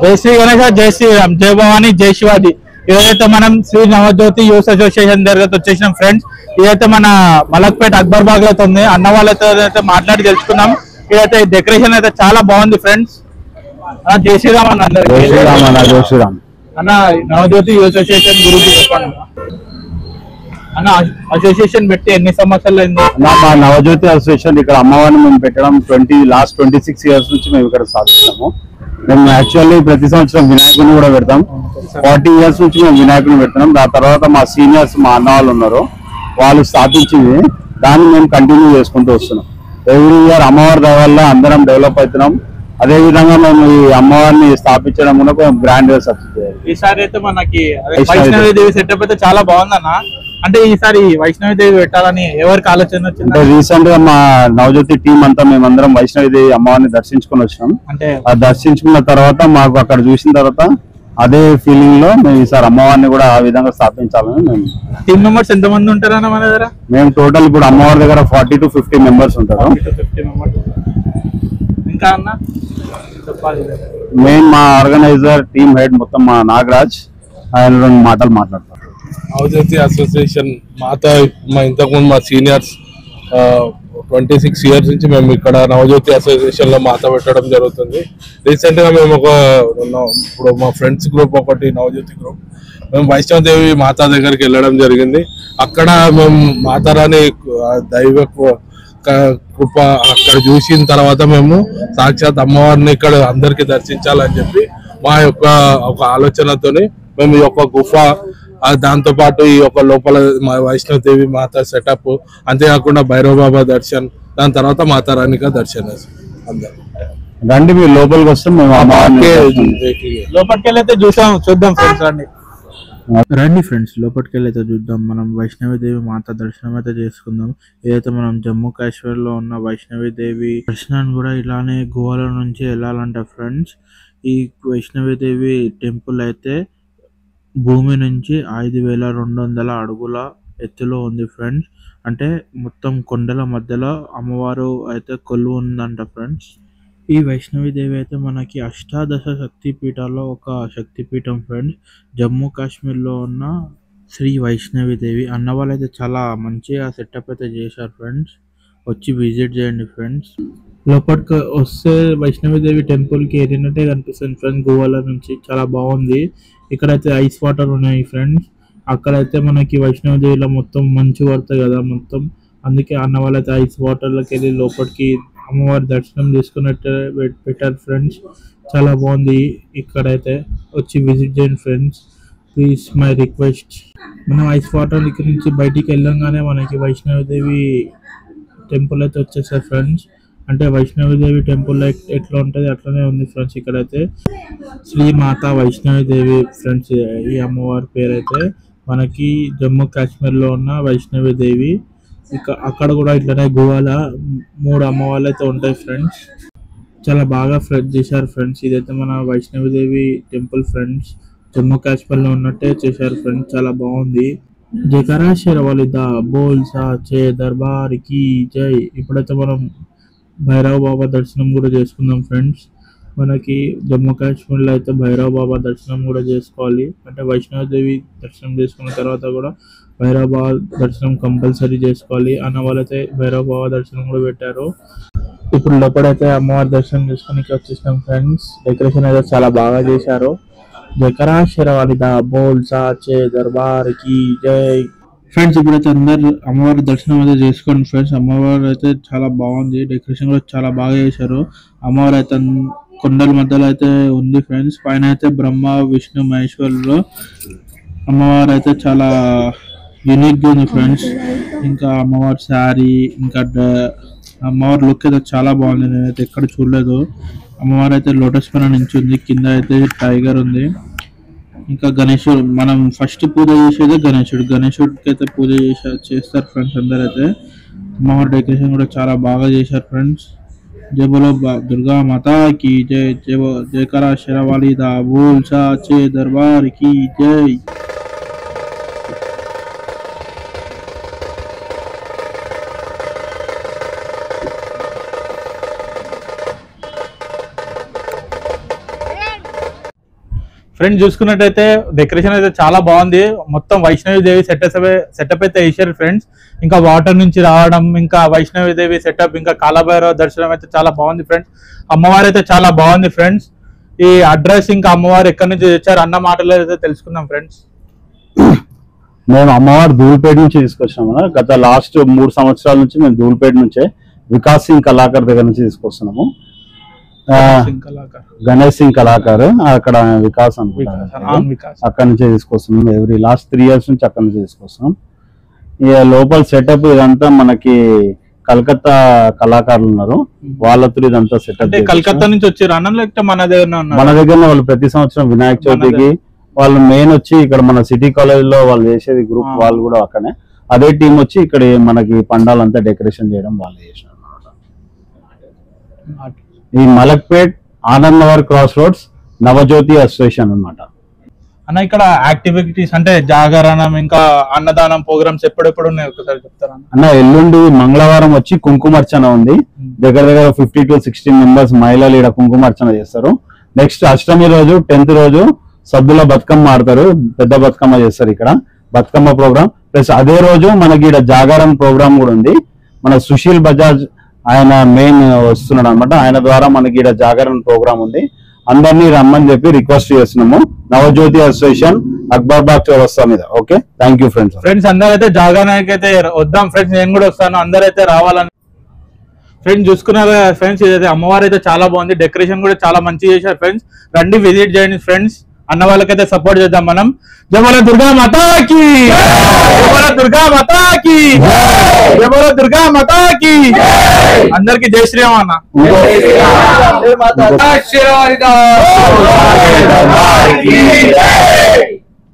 జై శ్రీ గణేష, జై శ్రీరామ్, జై భవాని, జై శివాజీ. ఇదైతే మనం శ్రీ నవజ్యోతి యూత్ అసోసియేషన్ దగ్గర వచ్చేసినాం ఫ్రెండ్స్. ఇదైతే మన మలక్పేట అక్బర్ బాగ్ అయితే ఉంది. అన్న వాళ్ళతో అయితే మాట్లాడి తెలుసుకున్నాం. ఇదైతే డెకరేషన్ అయితే చాలా బాగుంది ఫ్రెండ్స్. జై శ్రీరామ్ అన్న. జై శ్రీరామ్ అన్న, నవజ్యోతి యూత్ అసోసియేషన్ గురించి చెప్పండి అన్న. అసోసియేషన్ పెట్టి ఎన్ని సంవత్సరాలు అయింది? మా నవజ్యోతి అసోసియేషన్ ఇక్కడ అమ్మవారిని మేము పెట్టడం లాస్ట్ 26 years నుంచి మేము ఇక్కడ సాధిస్తున్నాము. మేము యాక్చువల్లీ ప్రతి సంవత్సరం వినాయకుని కూడా పెడతాం. 40 years నుంచి మేము వినాయకుని పెడుతున్నాం. దాని తర్వాత మా సీనియర్స్, మా అన్న వాళ్ళు ఉన్నారు, వాళ్ళు స్థాపించింది దాన్ని మేము కంటిన్యూ చేసుకుంటూ వస్తున్నాం. ఎవ్రీ ఇయర్ అమ్మవారి దయ వల్ల అందరం డెవలప్ అవుతున్నాం. అదే విధంగా మేము ఈ అమ్మవారిని స్థాపించడం కూడా కొంచెం గ్రాండ్ గా సక్సెస్ అయ్యారు. ఈసారి అయితే మనకి వైష్ణవి సెటప్ అయితే చాలా బాగుందన్న. అంటే ఈసారి వైష్ణవి పెట్టాలని ఎవరికి ఆలోచన వచ్చింది? అంటే రీసెంట్ గా మా నవజ్యోతి టీం అంతా మేమందరం వైష్ణవి అమ్మవారిని దర్శించుకుని వచ్చినాం. అంటే ఆ దర్శించుకున్న తర్వాత మాకు అక్కడ చూసిన తర్వాత అదే ఫీలింగ్ లో మేము ఈసారి అమ్మవారిని కూడా ఆ విధంగా స్థాపించాలని మేము. టీమ్ మెంబర్స్ ఎంత మంది ఉంటారన్న మన దగ్గర? మేము టోటల్ ఇప్పుడు అమ్మవారి దగ్గర 40 to 50 members ఉంటారు. ఇంకా అన్న చెప్పాలి. మెయిన్ మా ఆర్గనైజర్ టీమ్ హెడ్ మొత్తం మా నాగరాజ్, ఆయన 2 మాటలు మాట్లాడతారు. నవజ్యోతి అసోసియేషన్ మా ఇంతకుముందు మా సీనియర్స్ 26 years నుంచి మేము ఇక్కడ నవజ్యోతి అసోసియేషన్ లో మాత పెట్టడం జరుగుతుంది. రీసెంట్ గా మేము ఇప్పుడు మా ఫ్రెండ్స్ గ్రూప్ ఒకటి నవజ్యోతి గ్రూప్ మేము వైష్ణవదేవి మాతా దగ్గరికి వెళ్ళడం జరిగింది. అక్కడ మేము మాతారాని దైవ కృప అక్కడ చూసిన తర్వాత మేము సాక్షాత్ అమ్మవారిని ఇక్కడ అందరికి దర్శించాలని చెప్పి మా యొక్క ఒక ఆలోచనతోని మేము ఈ యొక్క గుఫ, దాంతో పాటు ఈ యొక్క లోపల వైష్ణవదేవి మాత సెటప్, అంతేకాకుండా భైరవ బాబా దర్శన్, దాని తర్వాత మాతారాణిక దర్శన్. అందరు రండి, మీరు లోపలికి వస్తే మేము లోపలికి వెళ్ళైతే చూద్దాం ఫ్రెండ్స్. రండి ఫ్రెండ్స్, లోపలికి వెళ్ళైతే చూద్దాం. మనం వైష్ణవిదేవి మాత దర్శనం అయితే చేసుకుందాం. ఏదైతే మనం జమ్మూ కాశ్మీర్ లో ఉన్న వైష్ణవిదేవి దర్శనాన్ని కూడా ఇలానే గోవాల నుంచి వెళ్ళాలంట ఫ్రెండ్స్. ఈ వైష్ణవిదేవి టెంపుల్ అయితే భూమి నుంచి 5200 అడుగుల ఎత్తులో ఉంది ఫ్రెండ్స్. అంటే మొత్తం కొండల మధ్యలో అమ్మవారు అయితే కొలువు ఉందంట ఫ్రెండ్స్. ఈ వైష్ణవిదేవి అయితే మనకి అష్టాదశ శక్తిపీఠాల్లో ఒక శక్తిపీఠం ఫ్రెండ్స్. జమ్మూ కాశ్మీర్లో ఉన్న శ్రీ వైష్ణవిదేవి. అన్న వాళ్ళు అయితే చాలా మంచిగా సెటప్ అయితే చేశారు ఫ్రెండ్స్. వచ్చి విజిట్ చేయండి ఫ్రెండ్స్. లోపలికి వస్తే వైష్ణవిదేవి టెంపుల్కి ఏరినట్టే కనిపిస్తుంది ఫ్రెండ్స్. గోవాల నుంచి చాలా బాగుంది. ఇక్కడైతే ఐస్ వాటర్ ఉన్నాయి ఫ్రెండ్స్. అక్కడైతే మనకి వైష్ణవిదేవిలో మొత్తం మంచు పడుతుంది కదా మొత్తం, అందుకే అన్న వాళ్ళైతే ఐస్ వాటర్లోకి వెళ్ళి లోపలికి అమ్మవారి దర్శనం చేసుకున్నట్టు పెట్టారు ఫ్రెండ్స్. చాలా బాగుంది. ఇక్కడైతే వచ్చి విజిట్ చేయండి ఫ్రెండ్స్, ప్లీజ్ మై రిక్వెస్ట్. మనం ఐస్ వాటర్ దగ్గర నుంచి బయటికి వెళ్ళంగానే మనకి వైష్ణవిదేవి టెంపుల్ అయితే వచ్చేసారు ఫ్రెండ్స్. అంటే వైష్ణవిదేవి టెంపుల్ ఎట్లా ఉంటుంది అట్లనే ఉంది ఫ్రెండ్స్. ఇక్కడైతే శ్రీ మాతా వైష్ణవిదేవి ఫ్రెండ్స్. ఈ అమ్మవారి పేరు అయితే మనకి జమ్మూ కాశ్మీర్లో ఉన్న వైష్ణవిదేవి. అక్కడ కూడా ఇట్లనే గోవాల 3 అమ్మవార్లు అయితే ఉంటాయి ఫ్రెండ్స్. చాలా బాగా చేశారు ఫ్రెండ్స్. ఇదైతే మన వైష్ణవిదేవి టెంపుల్ ఫ్రెండ్స్. జమ్మూ కాశ్మీర్లో ఉన్నట్టే చేశారు ఫ్రెండ్స్. చాలా బాగుంది. జయకరా షేర్వాలి దా బోల్ సాచే దర్బార్ కి జై. ఇప్పుడైతే మనం భైరవ బాబా దర్శనం కూడా చేసుకుందాం ఫ్రెండ్స్. మనకి జమ్మూ కాశ్మీర్లో అయితే భైరవ బాబా దర్శనం కూడా చేసుకోవాలి. అంటే వైష్ణవదేవి దర్శనం చేసుకున్న తర్వాత కూడా భైరవ బాబా దర్శనం కంపల్సరీ చేసుకోవాలి. అన్న వాళ్ళైతే భైరవ బాబా దర్శనం కూడా పెట్టారు. ఇప్పుడు లోపలైతే అమ్మవారి దర్శనం చేసుకుని వచ్చేసినాం ఫ్రెండ్స్. డెకరేషన్ అయితే చాలా బాగా చేశారు. జయకరా షేర్వాలి దా బోల్ సాచే దర్బార్ కి జై. ఫ్రెండ్స్ ఇప్పుడైతే అందరు అమ్మవారి దర్శనం అయితే చేసుకోండి ఫ్రెండ్స్. అమ్మవారు అయితే చాలా బాగుంది. డెకరేషన్ కూడా చాలా బాగా చేశారు. అమ్మవారు అయితే కొండల మధ్యలో అయితే ఉంది ఫ్రెండ్స్. పైన అయితే బ్రహ్మ విష్ణు మహేశ్వరులు అమ్మవారు అయితే చాలా యూనిక్ గా ఉంది ఫ్రెండ్స్. ఇంకా అమ్మవారి శారీ, ఇంకా అమ్మవారి లుక్ అయితే చాలా బాగుంది. నేనైతే ఎక్కడ చూడలేదు. అమ్మవారు అయితే లోటస్ పైన నించుంది. కింద అయితే టైగర్ ఉంది. ఇంకా గణేశుడు, మనం ఫస్ట్ పూజ చేసేది గణేశుడికి అయితే పూజ చేస్తారు ఫ్రెండ్స్ అందరైతే. అమ్మవారి డెకరేషన్ కూడా చాలా బాగా చేశారు ఫ్రెండ్స్. जय बोलो दुर्गा माता की जय। जयकारा शेरावाली दा बोल साचे दरबार की जय। ఫ్రెండ్స్ చూసుకున్నట్టయితే డెకరేషన్ అయితే చాలా బాగుంది. మొత్తం వైష్ణవి దేవి సెటప్ అయితే వేసారు ఫ్రెండ్స్. ఇంకా వాటర్ నుంచి రావడం, ఇంకా వైష్ణవి దేవి సెటప్, ఇంకా కాలభైరవ దర్శనం అయితే చాలా బాగుంది ఫ్రెండ్స్. అమ్మవారు అయితే చాలా బాగుంది ఫ్రెండ్స్. ఈ అడ్రస్ ఇంకా అమ్మవారు ఎక్కడి నుంచి తెచ్చారు అన్న మాటలు అయితే తెలుసుకుందాం ఫ్రెండ్స్. మేము అమ్మవారు ధూల్పేట నుంచి తీసుకొచ్చినాము. గత లాస్ట్ 3 సంవత్సరాల నుంచి మేము ధూల్పేట నుంచే వికాస్ సింగ్ కళాకార్ దగ్గర నుంచి తీసుకొస్తున్నాము. గణేష్ సింగ్ కళాకారు అక్కడ వికాస్ అక్కడ నుంచే తీసుకొస్తున్నాం. ఎవ్రీ లాస్ట్ 3 years నుంచి అక్కడ నుంచి తీసుకొస్తున్నాం. ఇక లోపల సెటప్ ఇదంతా మనకి కలకత్తా కళాకారులు ఉన్నారు, వాళ్ళతో ఇదంతా సెటప్. కలకత్తా నుంచి వచ్చారు అన్న, లేకపోతే మన దగ్గర వాళ్ళు ప్రతి సంవత్సరం వినాయక చవితికి వాళ్ళు మెయిన్ వచ్చి ఇక్కడ మన సిటీ కాలేజ్ లో వాళ్ళు చేసేది గ్రూప్, వాళ్ళు కూడా అక్కడనే అదే టీం వచ్చి ఇక్కడ మనకి పండాలంతా డెకరేషన్ చేయడం వాళ్ళు చేసినారు. ఈ Malakpet Anand Nagar cross roads Navajyothi association అన్నమాట. అన్న ఇక్కడ యాక్టివిటీస్ అంటే జాగరణం ఇంకా అన్నదానం ప్రోగ్రామ్స్ ఎప్పుడెప్పుడు ఉన్నాయి ఒకసారి చెప్తారా అన్న? ఎల్లుండి మంగళవారం వచ్చి కుంకుమార్చన ఉంది. దగ్గర 50 to 60 members మహిళలు ఇక్కడ కుంకుమార్చన చేస్తారు. నెక్స్ట్ అష్టమి రోజు 10th రోజు సద్దుల బతుకమ్మ ఆడతారు, పెద్ద బతుకమ్మ చేస్తారు ఇక్కడ బతుకమ్మ ప్రోగ్రామ్. ప్లస్ అదే రోజు మనకి ఇక్కడ జాగరణ ప్రోగ్రామ్ కూడా ఉంది. మన సుశీల్ బజాజ్ ఆయన మెయిన్ వస్తున్నాడు అనమాట, ఆయన ద్వారా మనకి ఇక్కడ జాగరణ ప్రోగ్రామ్ ఉంది. అందరినీ రమ్మని చెప్పి రిక్వెస్ట్ చేస్తున్నాము. నవజ్యోతి అసోసియేషన్ అక్బర్బాగ్ చౌరస్తా మీద. Okay, thank you friends. Friends అందరైతే జాగరణకి అయితే వద్దాం ఫ్రెండ్స్, నేను కూడా వస్తాను, అందరైతే రావాలని. ఫ్రెండ్స్ చూసుకున్నారు ఫ్రెండ్స్, ఇదైతే అమ్మవారు అయితే చాలా బాగుంది, డెకరేషన్ కూడా చాలా మంచిగా చేశారు ఫ్రెండ్స్. రండి విజిట్ చేయండి ఫ్రెండ్స్. అన్న వాళ్ళకైతే సపోర్ట్ చేద్దాం మనం. జై బోలో దుర్గా మాతాకి, జై బోలో దుర్గా మాతాకి, జై బోలో దుర్గా మాతాకి. అందరికి జై శ్రీరామ్ అన్న. జై మాతా